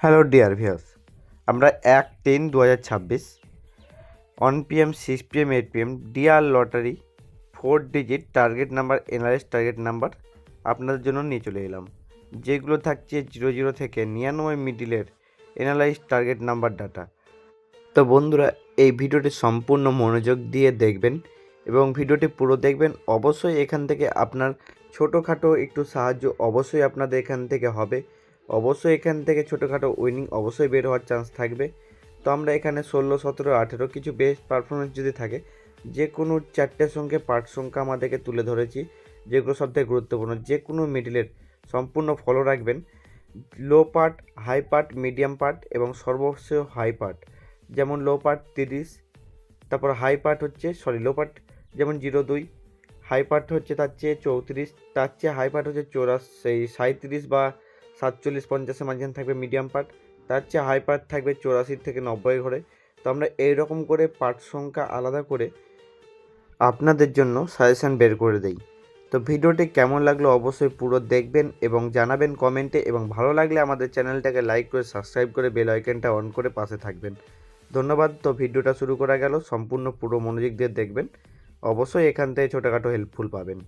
Hello dear viewers, আমরা 1-10-2026 1 PM 6 PM 8 PM dear lottery 4 digit target number NRS target number আপনাদের জন্য নিয়ে চলে এলাম, যেগুলো থাকছে 00 থেকে 99 মিডিলের এনালাইজ টার্গেট নাম্বার ডাটা। তো বন্ধুরা, এই ভিডিওটি সম্পূর্ণ মনোযোগ দিয়ে দেখবেন এবং ভিডিওটি পুরো দেখবেন। অবশ্যই এখান থেকে আপনার ছোটোখাটো একটু সাহায্য অবশ্যই আপনাদের এখান থেকে হবে। অবশ্যই এখান থেকে ছোটোখাটো উইনিং অবশ্যই বের হওয়ার চান্স থাকবে। তো আমরা এখানে 16, 17, 18 কিছু বেস্ট পারফরমেন্স যদি থাকে, যে কোনো 4টে সংখ্যে পার্ট সংখ্যা আমাদেরকে তুলে ধরেছি, যেগুলো সবথেকে গুরুত্বপূর্ণ। যে কোনো মিডিলের সম্পূর্ণ ফলো রাখবেন, low part, high part, medium part এবং সর্বশেষ হাই পার্ট। যেমন লো পার্ট 30, তারপর হাই পার্ট হচ্ছে লো পার্ট যেমন 02, হাই পার্ট হচ্ছে তার চেয়ে 34, তার চেয়ে হাই পার্ট হচ্ছে 37 বা 47, 50-এর মাঝখানে থাকবে মিডিয়াম পার্ট, তার চেয়ে হাই পার্ট থাকবে 84 থেকে 90 ঘরে। তো আমরা এইরকম করে পার্ট সংখ্যা আলাদা করে আপনাদের জন্য সাজেশান বের করে দেই। তো ভিডিওটি কেমন লাগলো অবশ্যই পুরো দেখবেন এবং জানাবেন কমেন্টে, এবং ভালো লাগলে আমাদের চ্যানেলটাকে লাইক করে সাবস্ক্রাইব করে বেল আইকনটা অন করে পাশে থাকবেন। ধন্যবাদ। তো ভিডিওটা শুরু করা গেল, সম্পূর্ণ পুরো মনোযোগ দিয়ে দেখবেন, অবশ্যই এখান থেকে ছোটোখাটো হেল্পফুল পাবেন।